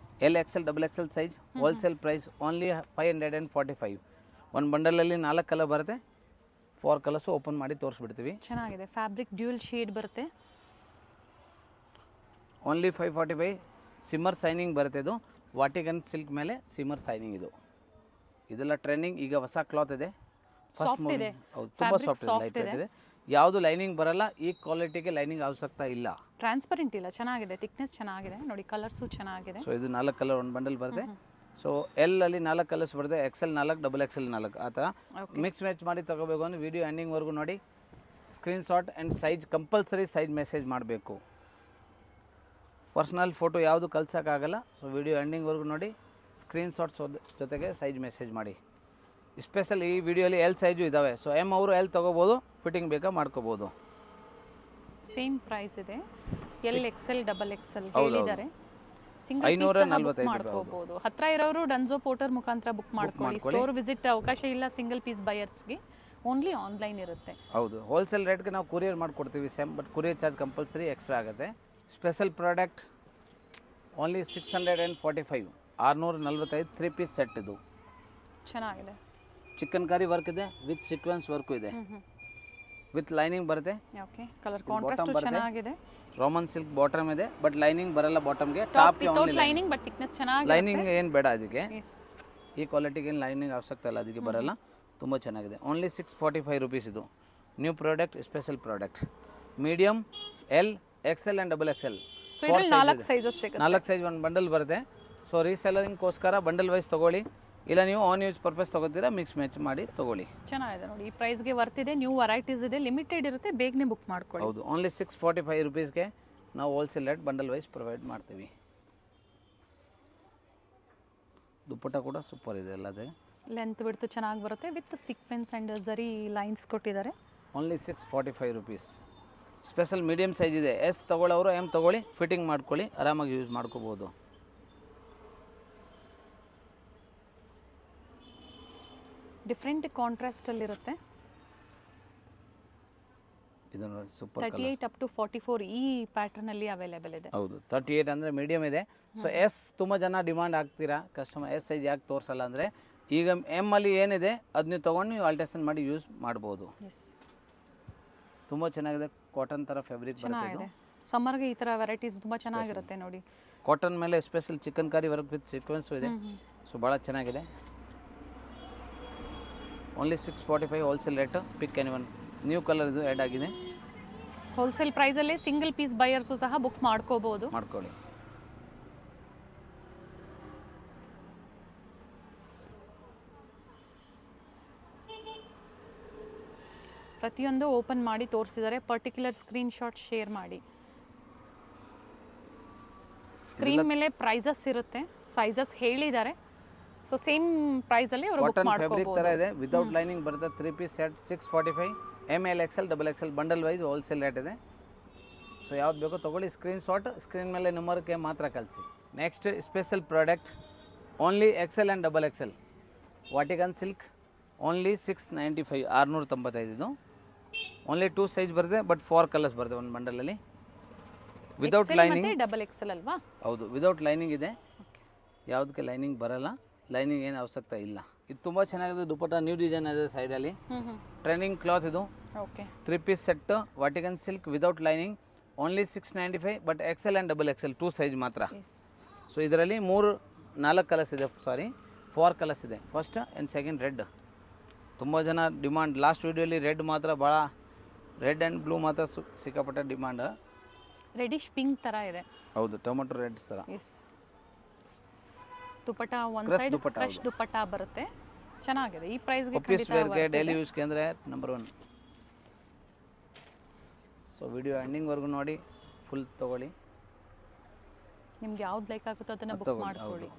L, XL, XXL size, wholesale price only 545. ಒಂದು ಬಂಡಲಲ್ಲಿ 4 ಕಲರ್ ಬರುತ್ತೆ, 4 ಕಲರ್ಸು ಓಪನ್ ಮಾಡಿ ತೋರಿಸ್ಬಿಡ್ತೀವಿ. ಚೆನ್ನಾಗಿದೆ, ಫ್ಯಾಬ್ರಿಕ್ ಡ್ಯೂಯಲ್ ಶೇಡ್ ಬರುತ್ತೆ. ಓನ್ಲಿ 545. ಸಿಮ್ಮರ್ ಸೈನಿಂಗ್ ಬರುತ್ತೆ. ಇದು ವಾಟಿಗನ್ ಸಿಲ್ಕ್ ಮೇಲೆ ಸಿಮ್ಮರ್ ಸೈನಿಂಗ್. ಇದೆಲ್ಲ ಟ್ರೆಂಡಿಂಗ್, ಈಗ ಹೊಸ ಕ್ಲಾತ್ ಇದೆ. ಸಾಫ್ಟ್ ಇದೆ, ಹೌದು, ತುಂಬ ಸಾಫ್ಟ್ ಇದೆ, ಲೈಟ್ ಇದೆ. ಯಾವುದು ಲೈನಿಂಗ್ ಬರಲ್ಲ, ಈ ಕ್ವಾಲಿಟಿಗೆ ಲೈನಿಂಗ್ ಅವಶ್ಯಕತೆ ಇಲ್ಲ. ಟ್ರಾನ್ಸ್ಪರೆಂಟ್ ಇಲ್ಲ, ಚೆನ್ನಾಗಿದೆ, ಥಿಕ್ನೆಸ್ ಚೆನ್ನಾಗಿದೆ ನೋಡಿ, ಕಲರ್ಸು ಚೆನ್ನಾಗಿದೆ. ಸೊ ಇದು 4 ಕಲರ್ ಒಂದು ಬಂಡಲ್ ಬರುತ್ತೆ. ಸೊ L ಅಲ್ಲಿ 4 ಕಲರ್ಸ್ ಬರುತ್ತೆ, XL 4, XXL 4 ಆ ಥರ ಮಿಕ್ಸ್ ಮ್ಯಾಚ್ ಮಾಡಿ ತೊಗೋಬೇಕು ಅಂದರೆ ವಿಡಿಯೋ ಎಂಡಿಂಗ್ವರೆಗೂ ನೋಡಿ. Screenshot and size compulsory size message ಮಾಡಬೇಕು. ಪರ್ಸ್ನಲ್ ಫೋಟೋ ಯಾವುದು ಕಳ್ಸೋಕ್ಕಾಗಲ್ಲ. ಸೊ ವಿಡಿಯೋ ಎಂಡಿಂಗ್ವರೆಗೂ ನೋಡಿ, ಸ್ಕ್ರೀನ್ಶಾಟ್ಸ್ ಜೊತೆಗೆ ಸೈಜ್ ಮೆಸೇಜ್ ಮಾಡಿ. ಸ್ಪೆಷಲ್ ಈ ವಿಡಿಯೋಲಿ L ಸೈಜು ಇದ್ದಾವೆ. ಸೊ M ಅವರು L ತೊಗೋಬೋದು, ಫಿಟ್ಟಿಂಗ್ ಬೇಕಾ ಮಾಡ್ಕೋಬೋದು. ಸೇಮ್ ಪ್ರೈಸ್ ಇದೆ. L, XL, XXL ಹೇಳಿದ್ದಾರೆ. ಸಿಂಗಲ್ 545 ಮಾಡ್ಕೋಬಹುದು. ಹತ್ರ ಇರೋರು ಡನ್ಜೋ ಪೋರ್ಟರ್ ಮುಖಾಂತರ ಬುಕ್ ಮಾಡ್ಕೊಳ್ಳಿ. ಸ್ಟೋರ್ ವಿಸಿಟ್ ಅವಕಾಶ ಇಲ್ಲ ಸಿಂಗಲ್ ಪೀಸ್ ಬಯರ್ಸ್ಗೆ, ಓನ್ಲಿ ಆನ್ಲೈನ್ ಇರುತ್ತೆ. ಹೌದು, ಹೋಲ್ಸೇಲ್ ರೇಟ್ಗೆ ನಾವು ಕೊರಿಯರ್ ಮಾಡಿಕೊಡ್ತೀವಿ same, but courier charge compulsory extra ಆಗುತ್ತೆ. Special product only 645 645 3 piece set ಇದು. ಚೆನ್ನಾಗಿದೆ. ಚಿಕನ್ ಕರಿ ವರ್ಕ್ ಇದೆ ವಿತ್ ಸೀಕ್ವೆನ್ಸ್ ವರ್ಕು ಇದೆ, ವಿತ್ ಲೈನಿಂಗ್ ಬರುತ್ತೆ. ಓಕೆ, ಕಲರ್ ಕಾಂಟ್ರಾಸ್ಟ್ ಚೆನ್ನಾಗಿದೆ. ರೋಮನ್ ಸಿಲ್ಕ್ ಬಾಟಮ್ ಇದೆ, ಬಟ್ ಲೈನಿಂಗ್ ಬರಲ್ಲ ಬಾಟಮ್ಗೆ. ಟಾಪ್ಗೆ ಓನ್ಲಿ ಲೈನಿಂಗ್, ಬಟ್ ಥಿಕ್ನೆಸ್ ಚೆನ್ನಾಗಿದೆ. ಲೈನಿಂಗ್ ಏನು ಬೇಡ ಅದಕ್ಕೆ, ಈ ಕ್ವಾಲಿಟಿಗೆ ಏನು ಲೈನಿಂಗ್ ಅವಶ್ಯಕತೆ ಇಲ್ಲ, ಅದಕ್ಕೆ ಬರಲ್ಲ. ತುಂಬ ಚೆನ್ನಾಗಿದೆ. ಓನ್ಲಿ 645 ರುಪೀಸ್ ಇದು. New product, special product. Medium, L, XL and XXL. So ಇದರಲ್ಲಿ 4 ಸೈಜಸ್ ಸಿಗುತ್ತೆ. 4 ಸೈಜ್ ಒಂದು ಬಂಡಲ್ ಬರುತ್ತೆ. ಸೊ ರೀಸೆಲರಿಂಗ್ಗೋಸ್ಕರ ಬಂಡಲ್ ವೈಸ್ ತೊಗೊಳ್ಳಿ, ಇಲ್ಲ ನೀವು ಆನ್ ಯೂಸ್ ಪರ್ಪಸ್ ತೊಗೋತೀರಾ ಮಿಕ್ಸ್ ಮ್ಯಾಚ್ ಮಾಡಿ ತೊಗೊಳ್ಳಿ. ಚೆನ್ನಾಗಿದೆ ನೋಡಿ, ಈ ಪ್ರೈಸ್ಗೆ ವರ್ತ್ ಇದೆ. ನ್ಯೂ ವೆರೈಟೀಸ್ ಇದೆ, ಲಿಮಿಟೆಡ್ ಇರುತ್ತೆ, ಬೇಗನೆ ಬುಕ್ ಮಾಡ್ಕೊಳ್ಳಿ. ಹೌದು, ಓನ್ಲಿ 645 ರುಪೀಸ್ಗೆ ನಾವು wholesale rate bundle wise provide ಮಾಡ್ತೀವಿ. ದುಪ್ಪಟ್ಟ ಕೂಡ ಸೂಪರ್ ಇದೆ ಎಲ್ಲದೇ. ಲೆಂತ್ ಬಿಡ್ತು ಚೆನ್ನಾಗಿ ಬರುತ್ತೆ, with sequence and zari lines ಕೊಟ್ಟಿದ್ದಾರೆ. Only 645 rupees. Special medium size ಇದೆ. ಎಸ್ ತೊಗೊಳ್ಳೋರು ಎಮ್ ತೊಗೊಳ್ಳಿ, ಫಿಟ್ಟಿಂಗ್ ಮಾಡ್ಕೊಳ್ಳಿ, ಆರಾಮಾಗಿ ಯೂಸ್ ಮಾಡ್ಕೋಬೋದು. ಡಿಫ್ರೆಂಟ್ ಕಾಂಟ್ರಾಸ್ಟಲ್ಲಿರುತ್ತೆ. ಇದು ನೋಡಿ ಸೂಪರ್. 38 ಅಪ್ ಟು 44 ಈ ಪ್ಯಾಟರ್ನಲ್ಲಿ ಅವೈಲೇಬಲ್ ಇದೆ. ಹೌದು, 38 ಅಂದರೆ ಮೀಡಿಯಮ್ ಇದೆ. ಸೊ ಎಸ್ ತುಂಬ ಜನ ಡಿಮಾಂಡ್ ಆಗ್ತೀರಾ ಕಸ್ಟಮರ್, ಎಸ್ ಸೈಜ್ ಯಾಕೆ ತೋರಿಸಲ್ಲ ಅಂದರೆ ಈಗ ಎಮ್ ಅಲ್ಲಿ ಏನಿದೆ ಅದು ನೀವು ತೊಗೊಂಡು ನೀವು ಆಲ್ಟ್ರೇಷನ್ ಮಾಡಿ ಯೂಸ್ ಮಾಡ್ಬೋದು. ತುಂಬ ಚೆನ್ನಾಗಿದೆ, ಕಾಟನ್ ಥರ ಫ್ಯಾಬ್ರಿಕ್ ಬರುತ್ತೆ. ಸಮ್ಮರ್ಗೆ ಈ ಥರ ವೆರೈಟೀಸ್ ತುಂಬ ಚೆನ್ನಾಗಿರುತ್ತೆ ನೋಡಿ. ಕಾಟನ್ ಮೇಲೆ special chicken curry work with sequence ಇದೆ. ಸೊ ಭಾಳ ಚೆನ್ನಾಗಿದೆ. Only 645 wholesale rate. ಪಿಕ್ ಎನಿ ಒನ್. ನ್ಯೂ ಕಲರ್ ಇದು ಆ್ಯಡ್ ಆಗಿದೆ. ಹೋಲ್ಸೇಲ್ ಪ್ರೈಸಲ್ಲಿ ಸಿಂಗಲ್ ಪೀಸ್ ಬೈಯರ್ಸು ಸಹ ಬುಕ್ ಮಾಡ್ಕೋಬೋದು. ಮಾಡ್ಕೊಳ್ಳಿ. ಪ್ರತಿಯೊಂದು ಓಪನ್ ಮಾಡಿ ತೋರಿಸಿದ್ದಾರೆ. ಪರ್ಟಿಕ್ಯುಲರ್ ಸ್ಕ್ರೀನ್ ಶಾಟ್ ಶೇರ್ ಮಾಡಿ. ಸ್ಕ್ರೀನ್ ಮೇಲೆ ಪ್ರೈಸಸ್ ಇರುತ್ತೆ, ಸೈಜಸ್ ಹೇಳಿದ್ದಾರೆ. ಸೊ ಸೇಮ್ ಪ್ರೈಸಲ್ಲಿ ಅವರು ಬುಕ್ ಫ್ಯಾಬ್ರಿಕ್ ಮಾಡ್ಕೋಬಹುದು. ಥರ ಇದೆ, ವಿತೌಟ್ ಲೈನಿಂಗ್ ಬರುತ್ತೆ. 3 piece set 645. ML XL XXL bundle wise wholesale rate ಇದೆ. ಸೊ ಯಾವ್ದು ಬೇಕೋ ತೊಗೊಳ್ಳಿ. ಸ್ಕ್ರೀನ್ ಶಾಟ್ ಸ್ಕ್ರೀನ್ ಮೇಲೆ ನಂಬರ್ಗೆ ಮಾತ್ರ ಕಳಿಸಿ. Next special product only XL and XXL Vatican silk. Only 695 695 ಇದು. ಓನ್ಲಿ 2 ಸೈಜ್ ಬರುತ್ತೆ, ಬಟ್ 4 ಕಲರ್ಸ್ ಬರುತ್ತೆ ಒಂದು ಬಂಡಲಲ್ಲಿ. Without lining. XXL ಅಲ್ವಾ? ಹೌದು, ವಿತೌಟ್ ಲೈನಿಂಗ್ ಇದೆ. ಯಾವುದಕ್ಕೆ ಲೈನಿಂಗ್ ಬರಲ್ಲ, ಲೈನಿಂಗ್ ಏನು ಅವಶ್ಯಕತೆ ಇಲ್ಲ. ಇದು ತುಂಬ ಚೆನ್ನಾಗಿದೆ. ದುಪ್ಪಟ್ಟ ನ್ಯೂ ಡಿಸೈನ್ ಇದೆ ಸೈಡಲ್ಲಿ. ಟ್ರೆಂಡಿಂಗ್ ಕ್ಲಾತ್ ಇದು. Okay, 3 piece set Vatican silk without lining. Only 695, but XL and XXL 2 size ಮಾತ್ರ. ಸೊ ಇದರಲ್ಲಿ 4 ಕಲರ್ಸ್ ಇದೆ, 4 ಕಲರ್ಸ್ ಇದೆ. First and second red. ತುಂಬ ಜನ ಡಿಮಾಂಡ್. ಲಾಸ್ಟ್ ವೀಡಿಯೋಲಿ ರೆಡ್ ಮಾತ್ರ ಭಾಳ, ರೆಡ್ ಆ್ಯಂಡ್ ಬ್ಲೂ ಮಾತ್ರ ಸಿಕ್ಕಾಪಟ್ಟೆ ಡಿಮಾಂಡ್. ರೆಡಿಶ್ ಪಿಂಕ್ ಥರ ಇದೆ. ಹೌದು, ಟೊಮೆಟೊ ರೆಡ್ಸ್ ಥರ. ದುಪ್ಪಟ್ಟ ಒಂದು ಸೈಡ್ ಫ್ರೆಶ್ ದುಪ್ಪಟ್ಟ ಬರುತ್ತೆ. ಚೆನ್ನಾಗಿದೆ. ಈ ಪ್ರೈಸ್ಗೆ ಆಫೀಸ್ ವೇರ್ಗೆ, ಡೈಲಿ ಯೂಸ್ಗೆ ಅಂದರೆ ನಂಬರ್ 1. ಸೊ ವಿಡಿಯೋ ಎಂಡಿಂಗ್ವರೆಗೂ ನೋಡಿ, ಫುಲ್ ತೊಗೊಳ್ಳಿ. ನಿಮ್ಗೆ ಯಾವ್ದು ಲೈಕ್ ಆಗುತ್ತೋ ಅದನ್ನು ಬುಕ್ ಮಾಡ್ಕೊಳ್ಳಿ.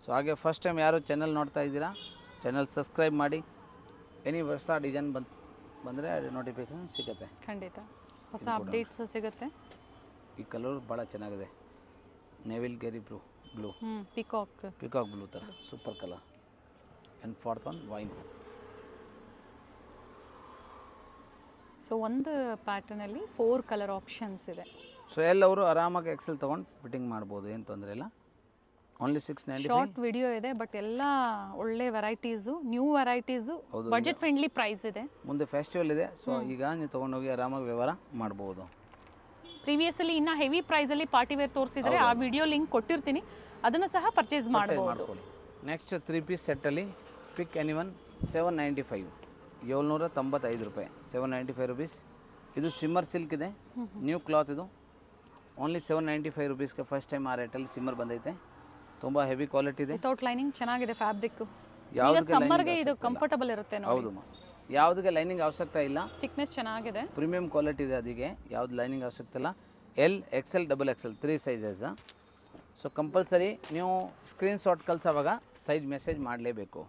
ಸೊ ಹಾಗೆ ಫಸ್ಟ್ ಟೈಮ್ ಯಾರು ಚಾನಲ್ ನೋಡ್ತಾ ಇದ್ದೀರಾ, ಚಾನಲ್ ಸಬ್ಸ್ಕ್ರೈಬ್ ಮಾಡಿ. ಎನಿ ಹೊಸ ಡಿಸೈನ್ ಬಂದರೆ ನೋಟಿಫಿಕೇಶನ್ ಸಿಗುತ್ತೆ. ಖಂಡಿತ ಹೊಸ ಅಪ್ಡೇಟ್ಸ್ ಸಿಗುತ್ತೆ. ಈ ಕಲರ್ ಭಾಳ ಚೆನ್ನಾಗಿದೆ. ನೆವಿಲ್ ಗೆರಿ ಬ್ಲೂ ಪಿಕಾಕ್ ಬ್ಲೂ ಥರ super colour. And fourth one wine. So ಒಂದು ಪ್ಯಾಟರ್ನಲ್ಲಿ 4 ಕಲರ್ ಆಪ್ಷನ್ಸ್ ಇದೆ. ಸೊ ಎಲ್ಲವರು ಆರಾಮಾಗಿ XL ತೊಗೊಂಡು ಫಿಟ್ಟಿಂಗ್ ಮಾಡ್ಬೋದು, ಏನು ತೊಂದರೆ ಇಲ್ಲ. ಓನ್ಲಿ 695. ಶಾರ್ಟ್ ವಿಡಿಯೋ ಇದೆ, ಬಟ್ ಎಲ್ಲ ಒಳ್ಳೆ varieties, new varieties, budget friendly price ಇದೆ. ಮುಂದೆ ಫೆಸ್ಟಿವಲ್ ಇದೆ, ಸೊ ಈಗ ನೀವು ತೊಗೊಂಡೋಗಿ ಆರಾಮಾಗಿ ವ್ಯವಹಾರ ಮಾಡ್ಬೋದು. ಪ್ರೀವಿಯಸ್ಲಿ ಇನ್ನು ಹೆವಿ ಪ್ರೈಸಲ್ಲಿ ಪಾರ್ಟಿ ವೇರ್ ತೋರಿಸಿದರೆ ಆ ವಿಡಿಯೋ ಲಿಂಕ್ ಕೊಟ್ಟಿರ್ತೀನಿ, ಅದನ್ನು ಸಹ ಪರ್ಚೇಸ್ ಮಾಡ್ಬೋದು. ನೆಕ್ಸ್ಟ್ 3 ಪೀಸ್ ಸೆಟ್ಟಲ್ಲಿ ಪಿಕ್ ಎನಿ ಒನ್. 795 795 ರೂಪಾಯಿ. 795 ರುಪೀಸ್. ಇದು ಸಿಮ್ಮರ್ ಸಿಲ್ಕ್ ಇದೆ, ನ್ಯೂ ಕ್ಲಾತ್ ಇದು. ಓನ್ಲಿ 795 ರುಪೀಸ್ಗೆ ಫಸ್ಟ್ ಟೈಮ್ ಆ ರೇಟಲ್ಲಿ ಸಿಮ್ಮರ್ ಬಂದೈತೆ. ತುಂಬ ಹೆವಿ ಕ್ವಾಲಿಟಿ ಇದೆ, ವಿತೌಟ್ ಲೈನಿಂಗ್ ಚೆನ್ನಾಗಿದೆ ಫ್ಯಾಬ್ರಿಕ್. ಯಾವುದಕ್ಕೆ ಸಮ್ಮರ್ಗೆ ಇದು ಕಂಫರ್ಟಬಲ್ ಇರುತ್ತೆ ನೋಡಿ. ಹೌದು, ಯಾವುದಕ್ಕೆ ಲೈನಿಂಗ್ ಅವಶ್ಯಕತೆ ಇಲ್ಲ. ಥಿಕ್ನೆಸ್ ಚೆನ್ನಾಗಿದೆ, ಪ್ರೀಮಿಯಂ ಕ್ವಾಲಿಟಿ ಇದೆ, ಅದಕ್ಕೆ ಯಾವ್ದು ಲೈನಿಂಗ್ ಅವಶ್ಯಕತೆ ಇಲ್ಲ. L XL XXL 3 sizes. So compulsory ನೀವು ಸ್ಕ್ರೀನ್ ಶಾಟ್ ಕಳ್ಸೋವಾಗ ಸೈಜ್ ಮೆಸೇಜ್ ಮಾಡಲೇಬೇಕು.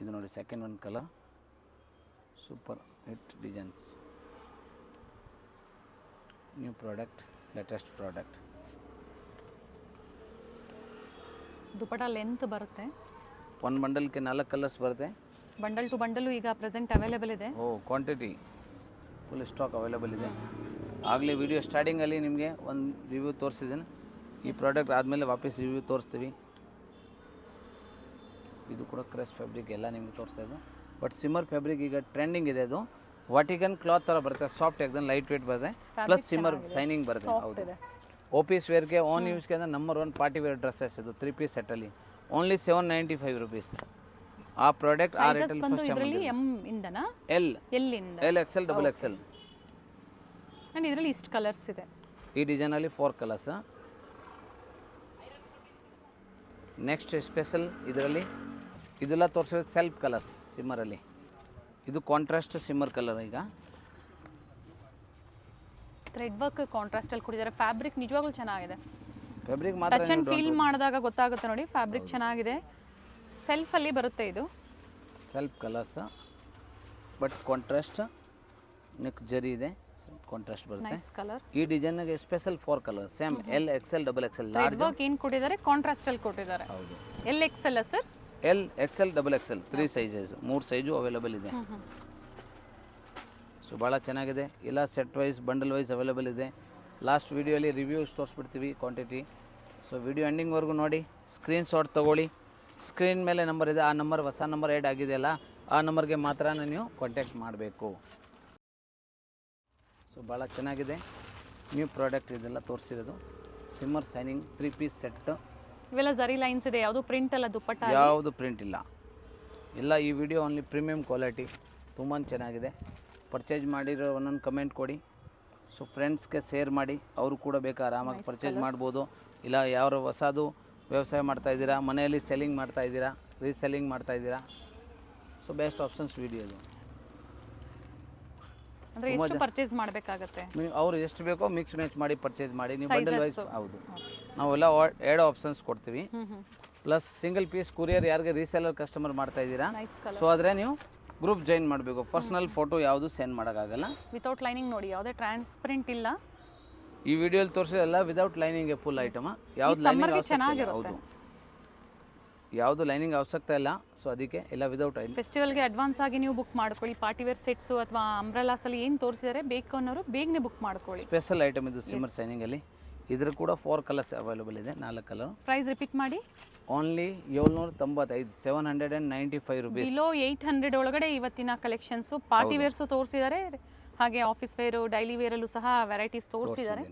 ಇದು ನೋಡಿ second one colour, super hit designs. New product, latest product. Dupatta length ಬರುತ್ತೆ. ಒಂದು ಬಂಡಲ್ಗೆ 4 ಕಲರ್ಸ್ ಬರುತ್ತೆ. ಬಂಡಲ್ ಟು ಬಂಡಲು ಈಗ ಪ್ರೆಸೆಂಟ್ ಅವೈಲೇಬಲ್ ಇದೆ. ಕ್ವಾಂಟಿಟಿ ಫುಲ್ ಸ್ಟಾಕ್ ಅವೈಲೇಬಲ್ ಇದೆ. ಆಗಲೇ ವಿಡಿಯೋ ಸ್ಟಾರ್ಟಿಂಗಲ್ಲಿ ನಿಮಗೆ ಒಂದು ರಿವ್ಯೂ ತೋರಿಸಿದ್ದೀನಿ. ಈ ಪ್ರಾಡಕ್ಟ್ ಆದಮೇಲೆ ವಾಪಸ್ ರಿವ್ಯೂ ತೋರಿಸ್ತೀವಿ. ಇದು ಕೂಡ ಕ್ರಶ್ ಫ್ಯಾಬ್ರಿಕ್ ಎಲ್ಲ ನಿಮಗೆ ತೋರಿಸ್ತಾ ಬಟ್ ಸಿಮ್ಮರ್ ಫ್ಯಾಬ್ರಿಕ್ ಈಗ ಟ್ರೆಂಡಿಂಗ್ ಇದೆ. ಅದು ವಾಟಿಕನ್ ಕ್ಲಾತ್ ಥರ ಬರುತ್ತೆ, ಸಾಫ್ಟ್ एकदम ಲೈಟ್ ವೇಟ್ ಬರುತ್ತೆ, ಪ್ಲಸ್ ಸಿಮ್ಮರ್ ಶೈನಿಂಗ್ ಬರುತ್ತೆ. ಹೌದು, ಆಫೀಸ್ ವೇರ್ಗೆ ಓನ್ ಯೂಸ್ಗೆ ಅಂದರೆ ನಂಬರ್ 1 ಪಾರ್ಟಿ ವೇರ್ ಡ್ರೆಸ್ಸಸ್ ಇದು 3 ಪೀಸ್ ಸೆಟ್ಟಲ್ಲಿ ಓನ್ಲಿ 795 rupees. ಆ ಪ್ರಾಡಕ್ಟ್ ಆ ರೇಟಲ್ಲಿ ಫಸ್ಟ್ ಇದರಲ್ಲಿ ಎಂ ಇಂದನಾ ಎಲ್ ಇಂದ L XL double Excel and ಇದರಲ್ಲಿ ಇಷ್ಟು ಕಲರ್ಸ್ ಇದೆ. ಈ ಡಿಸೈನಲ್ಲಿ 4 ಕಲರ್ಸ್. ನೆಕ್ಸ್ಟ್ ಸ್ಪೆಷಲ್ ಇದರಲ್ಲಿ ಇದೆಲ್ಲ ತೋರಿಸೋದು ಸೆಲ್ಫ್ ಕಲರ್ಸ್ ಸಿಮ್ಮರಲ್ಲಿ. ಇದು ಕಾಂಟ್ರಾಸ್ಟ್ ಸಿಮ್ಮರ್ ಕಲರ್. ಈಗ ಥ್ರೆಡ್ ವರ್ಕ್ ಕಾಂಟ್ರಾಸ್ಟ್ ಅಲ್ಲಿ ಕೊಟ್ಟಿದ್ದಾರೆ. ಫ್ಯಾಬ್ರಿಕ್ ನಿಜವಾಗ್ಲೂ ಚೆನ್ನಾಗಿದೆ. ಫ್ಯಾಬ್ರಿಕ್ ಮಾತ್ರ ಟಚ್ ಅಂಡ್ ಫೀಲ್ ಮಾಡಿದಾಗ ಗೊತ್ತಾಗುತ್ತೆ ನೋಡಿ, ಫ್ಯಾಬ್ರಿಕ್ ಚೆನ್ನಾಗಿದೆ. ಸೆಲ್ಫ್ ಅಲ್ಲಿ ಬರುತ್ತೆ ಇದು self colours but contrast neck zari ಇದೆ, ಕಾಂಟ್ರಾಸ್ಟ್ ಬರುತ್ತೆ. Nice colour. ಈ ಡಿಸೈನ್ಗೆ special 4 colour same L XL double XL thread work ಏನು ಕೊಟ್ಟಿದ್ದಾರೆ, ಕಾಂಟ್ರಾಸ್ಟ್ ಅಲ್ಲಿ ಕೊಟ್ಟಿದ್ದಾರೆ. ಹೌದು, L XL sir? L XL double XL 3 sizes, 3 size available ಇದೆ. ಸೊ ಭಾಳ ಚೆನ್ನಾಗಿದೆ. ಎಲ್ಲ set wise bundle wise available ಇದೆ. ಲಾಸ್ಟ್ ವೀಡಿಯೋಲಿ ರಿವ್ಯೂಸ್ ತೋರಿಸ್ಬಿಡ್ತೀವಿ ಕ್ವಾಂಟಿಟಿ. ಸೊ ವಿಡಿಯೋ ಎಂಡಿಂಗ್ವರೆಗೂ ನೋಡಿ, ಸ್ಕ್ರೀನ್ಶಾಟ್ ತೊಗೊಳ್ಳಿ. ಸ್ಕ್ರೀನ್ ಮೇಲೆ ನಂಬರ್ ಇದೆ, ಆ ನಂಬರ್ ಹೊಸ ನಂಬರ್ ಆ್ಯಡ್ ಆಗಿದೆಯಲ್ಲ ಆ ನಂಬರ್ಗೆ ಮಾತ್ರ ನೀವು ಕಾಂಟ್ಯಾಕ್ಟ್ ಮಾಡಬೇಕು. ಸೊ ಭಾಳ ಚೆನ್ನಾಗಿದೆ ನ್ಯೂ ಪ್ರಾಡಕ್ಟ್ ಇದೆಲ್ಲ ತೋರಿಸಿರೋದು. Shimmer shining 3 piece set. ಇವೆಲ್ಲ ಜರಿ ಲೈನ್ಸ್ ಇದೆ, ಯಾವುದು ಪ್ರಿಂಟ್ ಅಲ್ಲ, ದುಪ್ಪಟ್ಟ ಯಾವುದು ಪ್ರಿಂಟ್ ಇಲ್ಲ. ಎಲ್ಲ ಈ ವಿಡಿಯೋ ಓನ್ಲಿ ಪ್ರೀಮಿಯಂ ಕ್ವಾಲಿಟಿ, ತುಂಬಾ ಚೆನ್ನಾಗಿದೆ. ಪರ್ಚೇಸ್ ಮಾಡಿರೋ ಒಂದೊಂದು ಕಮೆಂಟ್ ಕೊಡಿ. ಸೊ ಫ್ರೆಂಡ್ಸ್ಗೆ ಶೇರ್ ಮಾಡಿ, ಅವರು ಕೂಡ ಬೇಕಾ ಆರಾಮಾಗಿ ಪರ್ಚೇಸ್ ಮಾಡ್ಬೋದು. ಇಲ್ಲ ಯಾರು ಹೊಸದು ವ್ಯವಸಾಯ ಮಾಡ್ತಾಯಿದ್ದೀರಾ, ಮನೆಯಲ್ಲಿ ಸೆಲ್ಲಿಂಗ್ ಮಾಡ್ತಾಯಿದ್ದೀರಾ, ರೀಸೆಲ್ಲಿಂಗ್ ಮಾಡ್ತಾಯಿದ್ದೀರಾ, ಸೊ ಬೆಸ್ಟ್ ಆಪ್ಷನ್ಸ್ ವಿಡಿಯೋ ಇದು. ಅಂದರೆ ಎಷ್ಟು ಪರ್ಚೇಸ್ ಮಾಡಬೇಕಾಗುತ್ತೆ, ನೀವು ಅವ್ರು ಎಷ್ಟು ಬೇಕೋ ಮಿಕ್ಸ್ ಮ್ಯಾಚ್ ಮಾಡಿ ಪರ್ಚೇಸ್ ಮಾಡಿ. ನೀವು ಬಂಡಲ್ ವೈಸ್. ಹೌದು, ನಾವೆಲ್ಲ 2 ಆಪ್ಷನ್ಸ್ ಕೊಡ್ತೀವಿ. ಪ್ಲಸ್ ಸಿಂಗಲ್ ಪೀಸ್ ಕುರಿಯರ್ ಯಾರಿಗೆ ರೀಸೆಲ್ಲರ್ ಕಸ್ಟಮರ್ ಮಾಡ್ತಾಯಿದ್ದೀರಾ, ಸೊ ಆದರೆ ನೀವು ಗ್ರೂಪ್ ಜಾಯಿನ್ ಮಾಡಬೇಕು. ಪರ್ಸನಲ್ ಫೋಟೋ ಯಾವುದು ಸೆಂಡ್ ಮಾಡೋಕ್ಕಾಗಲ್ಲ. ವಿತೌಟ್ ಲೈನಿಂಗ್ ನೋಡಿ, ಯಾವುದೇ ಟ್ರಾನ್ಸ್ಪರೆಂಟ್ ಇಲ್ಲ. ಈ ವಿಡಿಯೋಲಿ ತೋರಿಸಿದೆಲ್ಲ ವಿದೌಟ್ ಲೈನಿಂಗ್ ಫುಲ್ ಐಟಮ್. ಯಾವ್ದು ಲೈನಿಂಗ್ ಅವಶ್ಯಕತೆ, ಹೌದು, ಯಾವುದು ಲೈನಿಂಗ್ ಅವಶ್ಯಕತೆ ಇಲ್ಲ. ಸೊ ಅದಕ್ಕೆ ಎಲ್ಲ ವಿದೌಟ್ ಲೈನಿಂಗ್. ಫೆಸ್ಟಿವಲ್ಗೆ ಅಡ್ವಾನ್ಸ್ ಆಗಿ ನೀವು ಬುಕ್ ಮಾಡ್ಕೊಳ್ಳಿ. ಪಾರ್ಟಿ ವೇರ್ ಸೆಟ್ಸು ಅಥವಾ ಅಂಬ್ರೆಲಾಸಲ್ಲಿ ಏನು ತೋರಿಸಿದ್ದಾರೆ ಬೇಕು ಅನ್ನೋರು ಬೇಗನೆ ಬುಕ್ ಮಾಡ್ಕೊಳ್ಳಿ. ಸ್ಪೆಷಲ್ ಐಟಮ್ ಇದು ಸಿಮ್ಮರ್ ಶೈನಿಂಗಲ್ಲಿ. ಇದ್ರ ಕೂಡ 4 ಕಲರ್ಸ್ ಅವೈಲೇಬಲ್ ಇದೆ, 4 ಕಲರ್. ಪ್ರೈಸ್ ರಿಪೀಟ್ ಮಾಡಿ. Only 795, 795 rupees. ಬಿಲೋ 800 ಒಳಗಡೆ ಇವತ್ತಿನ ಕಲೆಕ್ಷನ್ಸು. ಪಾರ್ಟಿ ವೇರ್ಸು ತೋರಿಸಿದ್ದಾರೆ, ಹಾಗೆ ಆಫೀಸ್ ವೇರು ಡೈಲಿ ವೇರಲ್ಲೂ ಸಹ ವೆರೈಟೀಸ್ ತೋರಿಸಿದ್ದಾರೆ.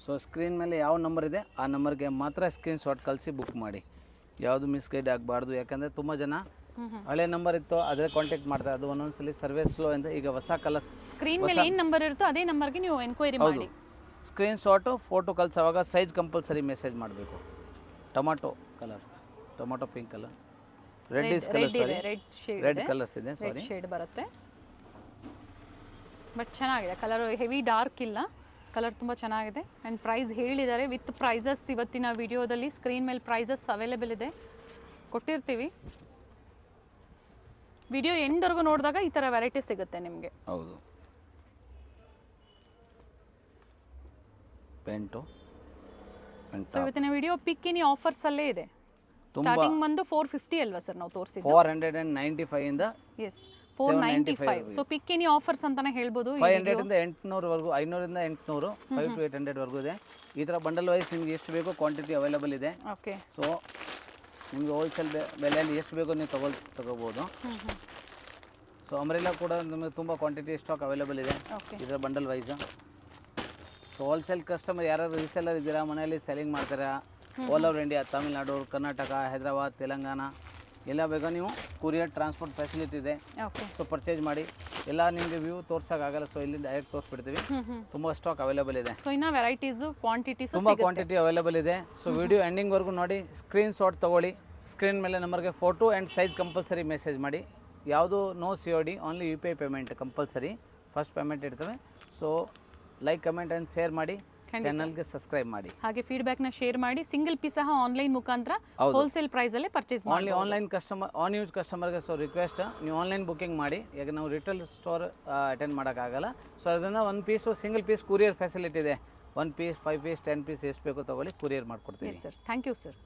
ಸೊ ಸ್ಕ್ರೀನ್ ಮೇಲೆ ಯಾವ ನಂಬರ್ ಇದೆ ಆ ನಂಬರ್ಗೆ ಮಾತ್ರ ಸ್ಕ್ರೀನ್ಶಾಟ್ ಕಳಿಸಿ ಬುಕ್ ಮಾಡಿ. ಯಾವುದು ಮಿಸ್ಗೈಡ್ ಆಗಬಾರ್ದು. ಯಾಕಂದರೆ ತುಂಬ ಜನ ಹಳೆ ನಂಬರ್ ಇತ್ತು ಅದೇ ಕಾಂಟ್ಯಾಕ್ಟ್ ಮಾಡ್ತಾರೆ, ಅದು ಒಂದೊಂದ್ಸಲಿ ಸರ್ವಿಸ್ ಸ್ಲೋ ಅಂತ. ಈಗ ಹೊಸ ಕಲರ್ಸ್ ಸ್ಕ್ರೀನ್ ಮೇಲೆ ಏನು ನಂಬರ್ ಇರುತ್ತೋ ಅದೇ ನಂಬರ್ಗೆ ನೀವು ಎನ್ಕ್ವೈರಿ ಮಾಡಿ. ಸ್ಕ್ರೀನ್ಶಾಟು ಫೋಟೋ ಕಳಿಸೋವಾಗ ಸೈಜ್ ಕಂಪಲ್ಸರಿ ಮೆಸೇಜ್ ಮಾಡಬೇಕು. Tomato colour, tomato pink colour, red colour, sorry red colours ಇದೆ, ಸಾರಿ ಶೇಡ್ ಬರುತ್ತೆ. ಬಟ್ ಚೆನ್ನಾಗಿದೆ ಕಲರ್, ಹೆವಿ ಡಾರ್ಕ್ ಇಲ್ಲ, ಕಲರ್ ತುಂಬ ಚೆನ್ನಾಗಿದೆ. ಆ್ಯಂಡ್ ಪ್ರೈಸ್ ಹೇಳಿದ್ದಾರೆ ವಿತ್ ಪ್ರೈಸಸ್. ಇವತ್ತಿನ ವಿಡಿಯೋದಲ್ಲಿ ಸ್ಕ್ರೀನ್ ಮೇಲೆ ಪ್ರೈಸಸ್ ಅವೈಲೇಬಲ್ ಇದೆ, ಕೊಟ್ಟಿರ್ತೀವಿ. ವಿಡಿಯೋ ಎಂಡ್ವರೆಗೂ ನೋಡಿದಾಗ ಈ ಥರ ವೆರೈಟಿ ಸಿಗುತ್ತೆ ನಿಮಗೆ. ಹೌದು, ಪೆಂಟು. ಸೊ ಇವತ್ತಿನ ವಿಡಿಯೋ ಪಿಕ್ ಇನಿ ಆಫರ್ಸ್ ಅಲ್ಲೇ ಇದೆ. ಸ್ಟಾರ್ಟಿಂಗ್ ಬಂದು 450 ಅಲ್ವಾ ಸರ್ ನಾವು ತೋರಿಸಿದ್ದು? 495 ಇಂದ ಎಸ್ 495. ಸೊ ಪಿಕ್ ಎನಿ ಆಫರ್ಸ್ ಅಂತಾನೆ ಹೇಳ್ಬೋದು. 500 ಇಂದ 800 ವರೆಗೂ, 500 ಇಂದ 800, 5 to 800 ವರೆಗೂ ಇದೆ. ಈ ಥರ ಬಂಡಲ್ ವೈಸ್ ನಿಮ್ಗೆ ಎಷ್ಟು ಬೇಕೋ ಕ್ವಾಂಟಿಟಿ ಅವೈಲೇಬಲ್ ಇದೆ. ಓಕೆ, ಸೊ ನಿಮ್ಗೆ ಹೋಲ್ಸೇಲ್ ಬೆಲೆಯಲ್ಲಿ ಎಷ್ಟು ಬೇಕೋ ನೀವು ತಗೋಬೋದು. ಸೊ ಅಂಬ್ರೆಲಾ ಕೂಡ ನಿಮಗೆ ತುಂಬ ಕ್ವಾಂಟಿಟಿ ಸ್ಟಾಕ್ ಅವೈಲೇಬಲ್ ಇದೆ ಇದರ bundle wise. So wholesale customer ಯಾರು ರೀಸೆಲ್ಲರ್ ಇದ್ದೀರಾ, ಮನೆಯಲ್ಲಿ ಸೆಲ್ಲಿಂಗ್ ಮಾಡ್ತೀರಾ, all over India, Tamil Nadu, Karnataka, Hyderabad, Telangana ಎಲ್ಲ ಬೇಗ ನೀವು ಕುರಿಯರ್ ಟ್ರಾನ್ಸ್ಪೋರ್ಟ್ ಫೆಸಿಲಿಟಿ ಇದೆ. ಸೊ ಪರ್ಚೇಸ್ ಮಾಡಿ. ಎಲ್ಲ ನಿಮಗೆ ವ್ಯೂ ತೋರ್ಸೋಕ್ಕಾಗಲ್ಲ, ಸೊ ಇಲ್ಲಿ ಡೈರೆಕ್ಟ್ ತೋರಿಸ್ಬಿಡ್ತೀವಿ. ತುಂಬ ಸ್ಟಾಕ್ ಅವೈಲೇಬಲ್ ಇದೆ. ಸೊ ಇನ್ನು ವೆರೈಟೀಸು ಕ್ವಾಂಟಿಟೀಸ್ ತುಂಬ ಕ್ವಾಂಟಿಟಿ ಅವೈಲೇಬಲ್ ಇದೆ. ಸೊ ವಿಡಿಯೋ ಎಂಡಿಂಗ್ವರೆಗೂ ನೋಡಿ, ಸ್ಕ್ರೀನ್ಶಾಟ್ ತೊಗೊಳ್ಳಿ. ಸ್ಕ್ರೀನ್ ಮೇಲೆ ನಂಬರ್ಗೆ photo and size compulsory message ಮಾಡಿ. ಯಾವುದು no COD, only UPI payment compulsory. First payment ಇರ್ತವೆ. So like, comment and share ಮಾಡಿ, ಚಾನಲ್ಗೆ ಸಬ್ಸ್ಕ್ರೈಬ್ ಮಾಡಿ. ಹಾಗೆ ಫೀಡ್ಬ್ಯಾಕ್ನ ಶೇರ್ ಮಾಡಿ. ಸಿಂಗಲ್ ಪೀಸ್ ಸಹ ಆನ್ಲೈನ್ ಮುಖಾಂತರ ಹೋಲ್ಸೇಲ್ ಪ್ರೈಸಲ್ಲೇ ಪರ್ಚೇಸ್ ಮಾಡಿ. Only online customer, own use ಕಸ್ಟಮರ್ಗೆ ಸೊ ರಿಕ್ವೆಸ್ಟ್, ನೀವು ಆನ್ಲೈನ್ ಬುಕ್ಕಿಂಗ್ ಮಾಡಿ. ಈಗ ನಾವು ರಿಟೇಲ್ ಸ್ಟೋರ್ ಅಟೆಂಡ್ ಮಾಡೋಕ್ಕಾಗಲ್ಲ. ಸೊ ಅದರಿಂದ 1 piece single piece courier facility ಇದೆ. 1 ಪೀಸ್, 5 ಪೀಸ್, 10 ಪೀಸ್ ಎಷ್ಟು ಬೇಕೋ ತೊಗೊಳ್ಳಿ, ಕುರಿಯರ್ ಮಾಡಿಕೊಡ್ತೀವಿ. Sir, thank you sir.